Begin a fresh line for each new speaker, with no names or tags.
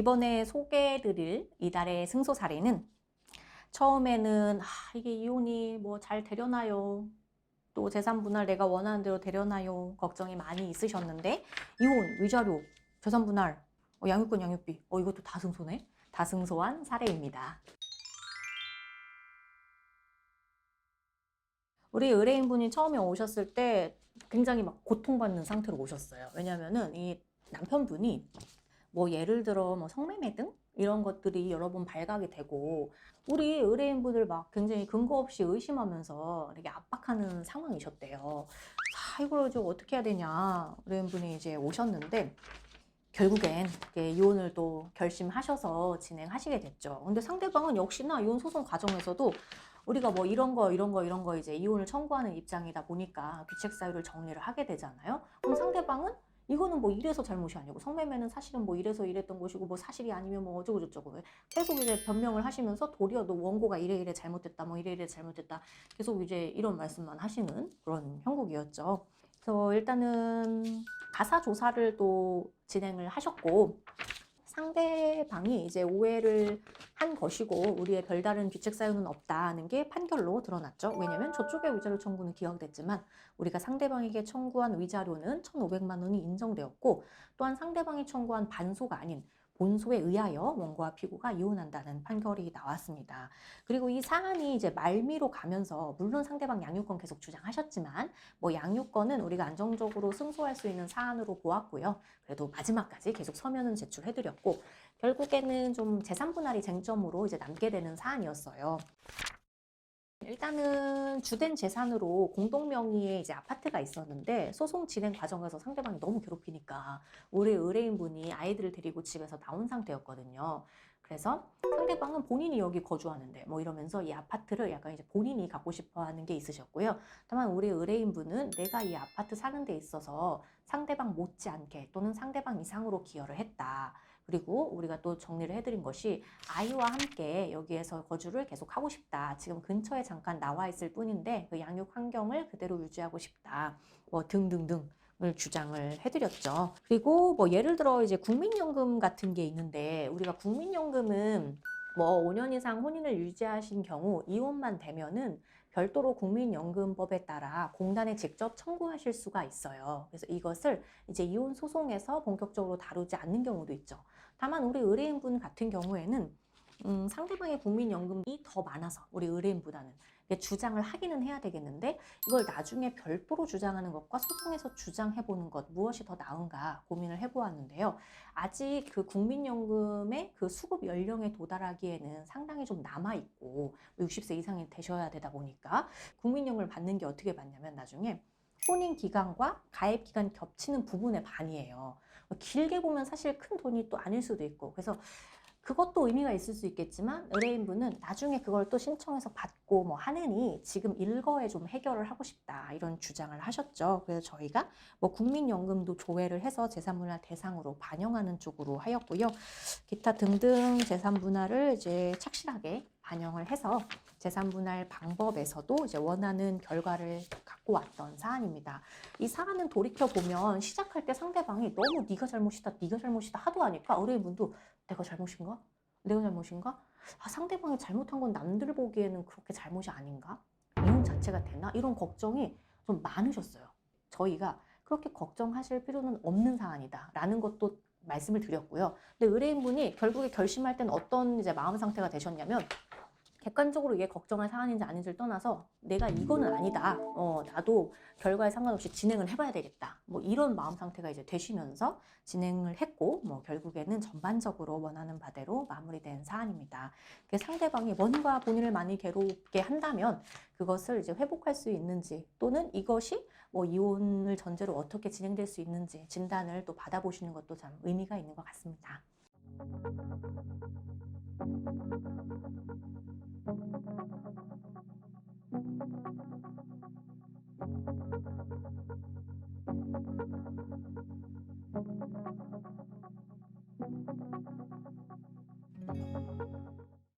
이번에 소개해드릴 이달의 승소 사례는 처음에는 이게 이혼이 뭐 잘 되려나요? 또 재산 분할 내가 원하는 대로 되려나요? 걱정이 많이 있으셨는데 이혼, 위자료, 재산 분할, 양육권, 양육비 이것도 다 승소네? 다 승소한 사례입니다. 우리 의뢰인분이 처음에 오셨을 때 굉장히 막 고통받는 상태로 오셨어요. 왜냐면은 이 남편분이 뭐 예를 들어 뭐 성매매 등 이런 것들이 여러 번 발각이 되고 우리 의뢰인분을 막 굉장히 근거 없이 의심하면서 이렇게 압박하는 상황이셨대요. 자, 이걸 좀 어떻게 해야 되냐 의뢰인분이 이제 오셨는데 결국엔 이혼을 또 결심하셔서 진행하시게 됐죠. 근데 상대방은 역시나 이혼 소송 과정에서도 우리가 뭐 이런 거 이제 이혼을 청구하는 입장이다 보니까 귀책 사유를 정리를 하게 되잖아요. 그럼 상대방은 이거는 뭐 이래서 잘못이 아니고 성매매는 사실은 뭐 이래서 이랬던 것이고 뭐 사실이 아니면 뭐 어쩌고 저쩌고 계속 이제 변명을 하시면서 도리어 너 원고가 이래 잘못됐다 뭐 이래 잘못됐다 계속 이제 이런 말씀만 하시는 그런 형국이었죠. 그래서 일단은 가사 조사를 또 진행을 하셨고 상대방이 이제 오해를 한 것이고 우리의 별다른 귀책 사유는 없다는 게 판결로 드러났죠. 왜냐면 저쪽의 위자료 청구는 기각됐지만 우리가 상대방에게 청구한 위자료는 1,500만 원이 인정되었고 또한 상대방이 청구한 반소가 아닌 본소에 의하여 원고와 피고가 이혼한다는 판결이 나왔습니다. 그리고 이 사안이 이제 말미로 가면서 물론 상대방 양육권 계속 주장하셨지만 뭐 양육권은 우리가 안정적으로 승소할 수 있는 사안으로 보았고요. 그래도 마지막까지 계속 서면은 제출해드렸고 결국에는 좀 재산 분할이 쟁점으로 이제 남게 되는 사안이었어요. 일단은 주된 재산으로 공동 명의의 이제 아파트가 있었는데 소송 진행 과정에서 상대방이 너무 괴롭히니까 우리 의뢰인분이 아이들을 데리고 집에서 나온 상태였거든요. 그래서 상대방은 본인이 여기 거주하는데 뭐 이러면서 이 아파트를 약간 이제 본인이 갖고 싶어 하는 게 있으셨고요. 다만 우리 의뢰인분은 내가 이 아파트 사는 데 있어서 상대방 못지않게 또는 상대방 이상으로 기여를 했다. 그리고 우리가 또 정리를 해드린 것이 아이와 함께 여기에서 거주를 계속 하고 싶다. 지금 근처에 잠깐 나와 있을 뿐인데 그 양육 환경을 그대로 유지하고 싶다. 뭐 등등등. 을 주장을 해드렸죠. 그리고 뭐 예를 들어 이제 국민연금 같은 게 있는데 우리가 국민연금은 뭐 5년 이상 혼인을 유지하신 경우 이혼만 되면은 별도로 국민연금법에 따라 공단에 직접 청구하실 수가 있어요. 그래서 이것을 이제 이혼 소송에서 본격적으로 다루지 않는 경우도 있죠. 다만 우리 의뢰인분 같은 경우에는 상대방의 국민연금이 더 많아서 우리 의뢰인보다는 주장을 하기는 해야 되겠는데 이걸 나중에 별도로 주장하는 것과 소송에서 주장해보는 것 무엇이 더 나은가 고민을 해보았는데요. 아직 그 국민연금의 그 수급 연령에 도달하기에는 상당히 좀 남아있고 60세 이상이 되셔야 되다 보니까 국민연금을 받는 게 어떻게 받냐면 나중에 혼인 기간과 가입 기간 겹치는 부분의 반이에요. 길게 보면 사실 큰 돈이 또 아닐 수도 있고 그래서 그것도 의미가 있을 수 있겠지만 의뢰인분은 나중에 그걸 또 신청해서 받고 뭐 하느니 지금 일거에 좀 해결을 하고 싶다 이런 주장을 하셨죠. 그래서 저희가 뭐 국민연금도 조회를 해서 재산분할 대상으로 반영하는 쪽으로 하였고요. 기타 등등 재산분할을 이제 착실하게 반영을 해서 재산분할 방법에서도 이제 원하는 결과를 갖고 왔던 사안입니다. 이 사안은 돌이켜보면 시작할 때 상대방이 너무 네가 잘못이다 하도 하니까 의뢰인분도 내가 잘못인가? 내가 잘못인가? 상대방이 잘못한 건 남들 보기에는 그렇게 잘못이 아닌가? 이혼 자체가 되나? 이런 걱정이 좀 많으셨어요. 저희가 그렇게 걱정하실 필요는 없는 사안이다 라는 것도 말씀을 드렸고요. 근데 의뢰인분이 결국에 결심할 때는 어떤 이제 마음 상태가 되셨냐면 객관적으로 이게 걱정할 사안인지 아닌지를 떠나서 내가 이거는 아니다. 나도 결과에 상관없이 진행을 해봐야 되겠다. 뭐 이런 마음 상태가 이제 되시면서 진행을 했고, 뭐 결국에는 전반적으로 원하는 바대로 마무리된 사안입니다. 상대방이 뭔가 본인을 많이 괴롭게 한다면 그것을 이제 회복할 수 있는지 또는 이것이 뭐 이혼을 전제로 어떻게 진행될 수 있는지 진단을 또 받아보시는 것도 참 의미가 있는 것 같습니다.